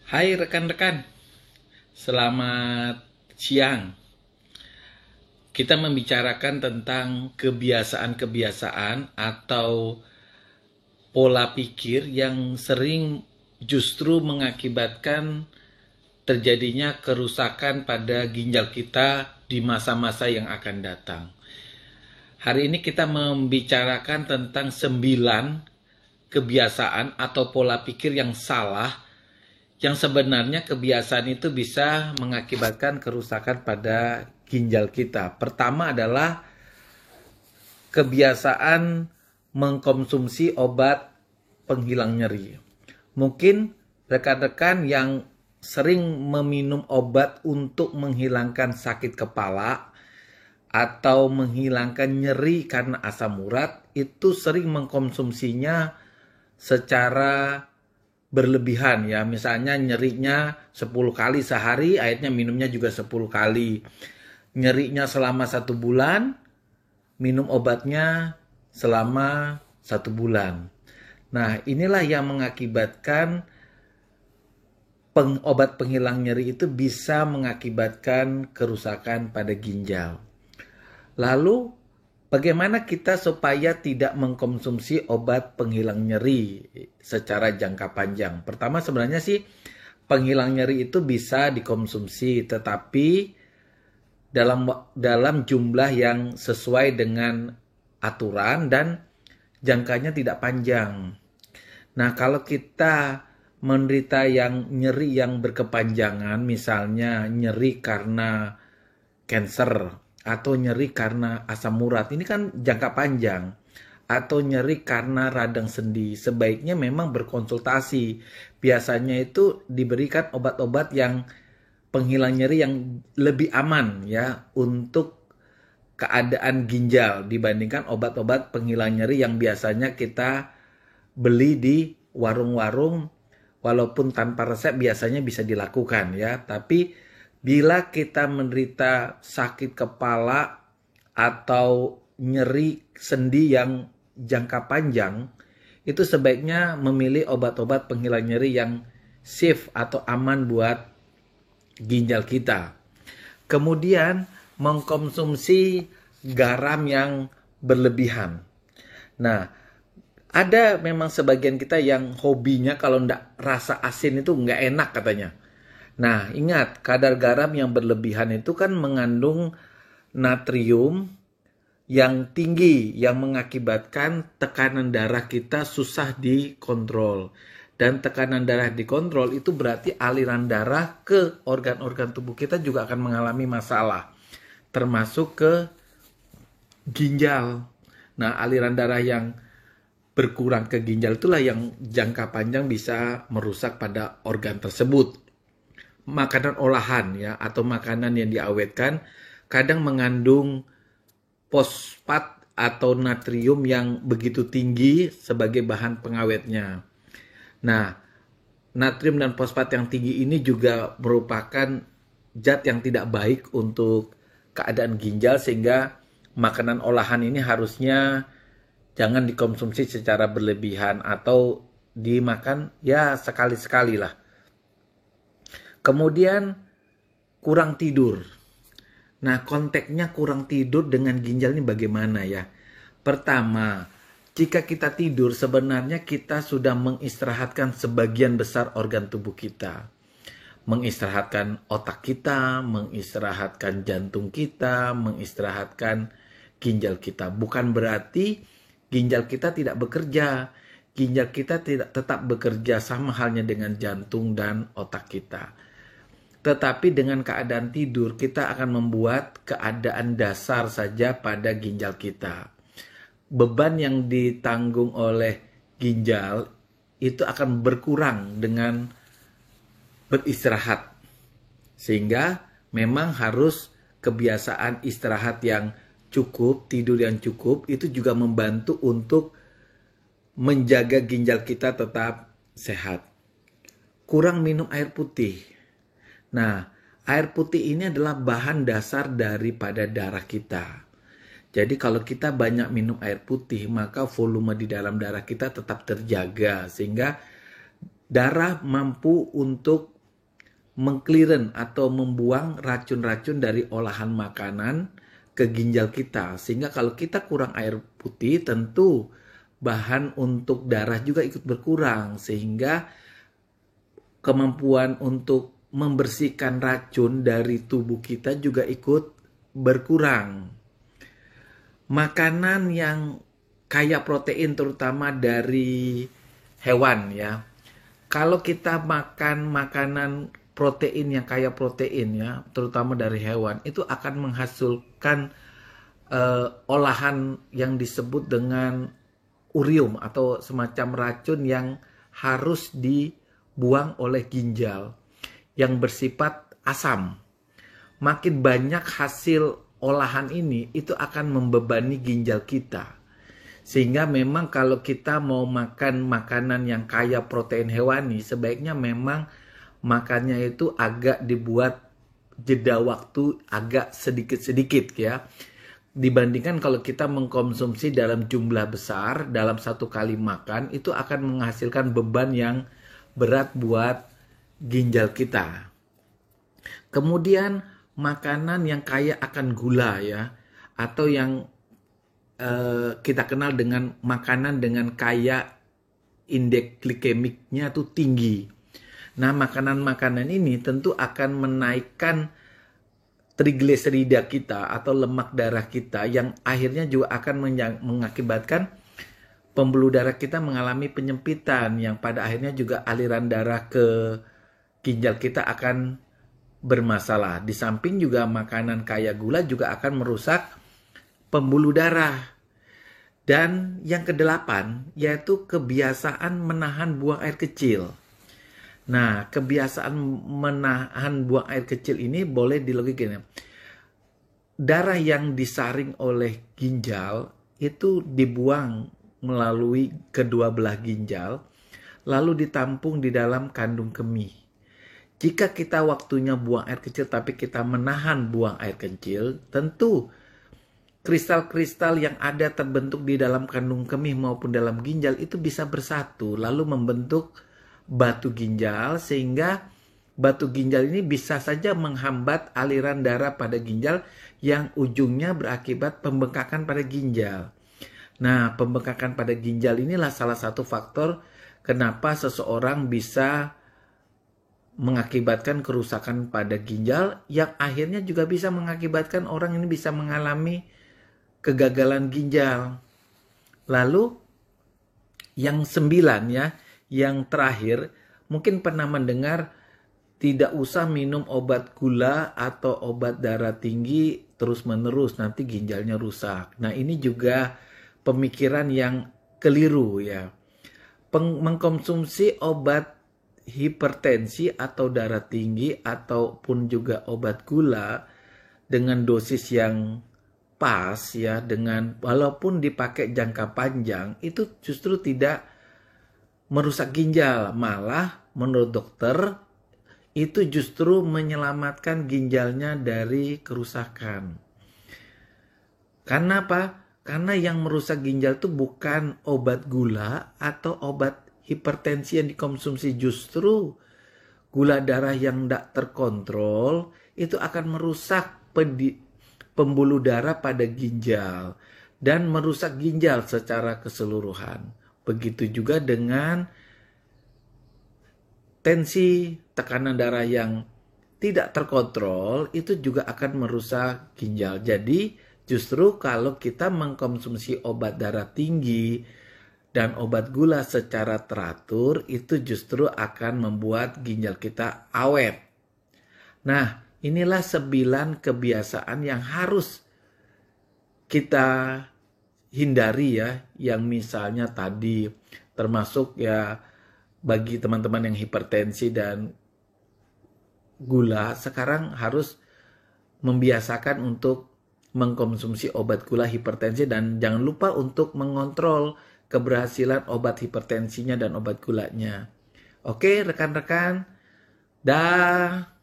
Hai rekan-rekan, selamat siang. Kita membicarakan tentang kebiasaan-kebiasaan atau pola pikir yang sering justru mengakibatkan terjadinya kerusakan pada ginjal kita di masa-masa yang akan datang. Hari ini kita membicarakan tentang 9 kebiasaan atau pola pikir yang salah yang sebenarnya kebiasaan itu bisa mengakibatkan kerusakan pada ginjal kita. Pertama adalah kebiasaan mengkonsumsi obat penghilang nyeri. Mungkin rekan-rekan yang sering meminum obat untuk menghilangkan sakit kepala atau menghilangkan nyeri karena asam urat itu sering mengkonsumsinya secara berlebihan ya. Misalnya nyerinya 10 kali sehari, akhirnya minumnya juga 10 kali. Nyerinya selama 1 bulan, minum obatnya selama 1 bulan. Nah, inilah yang mengakibatkan obat penghilang nyeri itu bisa mengakibatkan kerusakan pada ginjal. Lalu, bagaimana kita supaya tidak mengkonsumsi obat penghilang nyeri secara jangka panjang? Pertama sebenarnya sih penghilang nyeri itu bisa dikonsumsi, tetapi dalam jumlah yang sesuai dengan aturan dan jangkanya tidak panjang. Nah, kalau kita menderita yang nyeri yang berkepanjangan, misalnya nyeri karena cancer atau nyeri karena asam urat, ini kan jangka panjang, atau nyeri karena radang sendi, sebaiknya memang berkonsultasi. Biasanya itu diberikan obat-obat yang penghilang nyeri yang lebih aman ya untuk keadaan ginjal dibandingkan obat-obat penghilang nyeri yang biasanya kita beli di warung-warung, walaupun tanpa resep biasanya bisa dilakukan ya. Tapi bila kita menderita sakit kepala atau nyeri sendi yang jangka panjang, itu sebaiknya memilih obat-obat penghilang nyeri yang safe atau aman buat ginjal kita. Kemudian mengkonsumsi garam yang berlebihan. Nah, ada memang sebagian kita yang hobinya kalau ndak rasa asin itu nggak enak katanya. Nah, ingat, kadar garam yang berlebihan itu kan mengandung natrium yang tinggi yang mengakibatkan tekanan darah kita susah dikontrol. Dan tekanan darah dikontrol itu berarti aliran darah ke organ-organ tubuh kita juga akan mengalami masalah. Termasuk ke ginjal. Nah, aliran darah yang berkurang ke ginjal itulah yang jangka panjang bisa merusak pada organ tersebut. Makanan olahan ya atau makanan yang diawetkan kadang mengandung fosfat atau natrium yang begitu tinggi sebagai bahan pengawetnya. Nah, natrium dan fosfat yang tinggi ini juga merupakan zat yang tidak baik untuk keadaan ginjal, sehingga makanan olahan ini harusnya jangan dikonsumsi secara berlebihan atau dimakan ya sekali-sekali lah. Kemudian kurang tidur. Nah, konteksnya kurang tidur dengan ginjal ini bagaimana ya? Pertama, jika kita tidur sebenarnya kita sudah mengistirahatkan sebagian besar organ tubuh kita. Mengistirahatkan otak kita, mengistirahatkan jantung kita, mengistirahatkan ginjal kita. Bukan berarti ginjal kita tidak bekerja. Ginjal kita tidak tetap bekerja sama halnya dengan jantung dan otak kita. Tetapi dengan keadaan tidur kita akan membuat keadaan dasar saja pada ginjal kita. Beban yang ditanggung oleh ginjal itu akan berkurang dengan beristirahat. Sehingga memang harus kebiasaan istirahat yang cukup, tidur yang cukup itu juga membantu untuk menjaga ginjal kita tetap sehat. Kurang minum air putih. Nah, air putih ini adalah bahan dasar daripada darah kita. Jadi kalau kita banyak minum air putih, maka volume di dalam darah kita tetap terjaga. Sehingga darah mampu untuk mengkliren atau membuang racun-racun dari olahan makanan ke ginjal kita. Sehingga kalau kita kurang air putih, tentu bahan untuk darah juga ikut berkurang. Sehingga kemampuan untuk membersihkan racun dari tubuh kita juga ikut berkurang. Makanan yang kaya protein terutama dari hewan ya. Kalau kita makan makanan protein yang kaya protein ya, terutama dari hewan, itu akan menghasilkan olahan yang disebut dengan urium atau semacam racun yang harus dibuang oleh ginjal yang bersifat asam. Makin banyak hasil olahan ini itu akan membebani ginjal kita. Sehingga memang kalau kita mau makan makanan yang kaya protein hewani, sebaiknya memang makannya itu agak dibuat jeda waktu agak sedikit-sedikit ya. Dibandingkan kalau kita mengkonsumsi dalam jumlah besar dalam satu kali makan, itu akan menghasilkan beban yang berat buat ginjal kita. Kemudian makanan yang kaya akan gula ya, atau yang kita kenal dengan makanan dengan kaya indeks glikemiknya tuh tinggi. Nah, makanan-makanan ini tentu akan menaikkan trigliserida kita atau lemak darah kita yang akhirnya juga akan mengakibatkan pembuluh darah kita mengalami penyempitan yang pada akhirnya juga aliran darah ke ginjal kita akan bermasalah. Di samping juga makanan kaya gula juga akan merusak pembuluh darah. Dan yang kedelapan yaitu kebiasaan menahan buang air kecil. Nah, kebiasaan menahan buang air kecil ini boleh dilogikakan. Darah yang disaring oleh ginjal itu dibuang melalui kedua belah ginjal, lalu ditampung di dalam kandung kemih. Jika kita waktunya buang air kecil tapi kita menahan buang air kecil, tentu kristal-kristal yang ada terbentuk di dalam kandung kemih maupun dalam ginjal itu bisa bersatu lalu membentuk batu ginjal, sehingga batu ginjal ini bisa saja menghambat aliran darah pada ginjal yang ujungnya berakibat pembengkakan pada ginjal. Nah, pembengkakan pada ginjal inilah salah satu faktor kenapa seseorang bisa mengakibatkan kerusakan pada ginjal yang akhirnya juga bisa mengakibatkan orang ini bisa mengalami kegagalan ginjal. Lalu yang 9 ya, yang terakhir, mungkin pernah mendengar tidak usah minum obat gula atau obat darah tinggi terus-menerus, nanti ginjalnya rusak. Nah, ini juga pemikiran yang keliru ya. Mengkonsumsi obat hipertensi atau darah tinggi ataupun juga obat gula dengan dosis yang pas ya, dengan walaupun dipakai jangka panjang itu justru tidak merusak ginjal, malah menurut dokter itu justru menyelamatkan ginjalnya dari kerusakan. Karena apa? Karena yang merusak ginjal itu bukan obat gula atau obat hipertensi yang dikonsumsi, justru gula darah yang tidak terkontrol itu akan merusak pembuluh darah pada ginjal dan merusak ginjal secara keseluruhan. Begitu juga dengan tensi, tekanan darah yang tidak terkontrol itu juga akan merusak ginjal. Jadi justru kalau kita mengkonsumsi obat darah tinggi dan obat gula secara teratur, itu justru akan membuat ginjal kita awet. Nah, inilah 9 kebiasaan yang harus kita hindari ya, yang misalnya tadi termasuk ya bagi teman-teman yang hipertensi dan gula, sekarang harus membiasakan untuk mengkonsumsi obat gula hipertensi dan jangan lupa untuk mengontrol keberhasilan obat hipertensinya dan obat gulanya. Oke, rekan-rekan. Dah.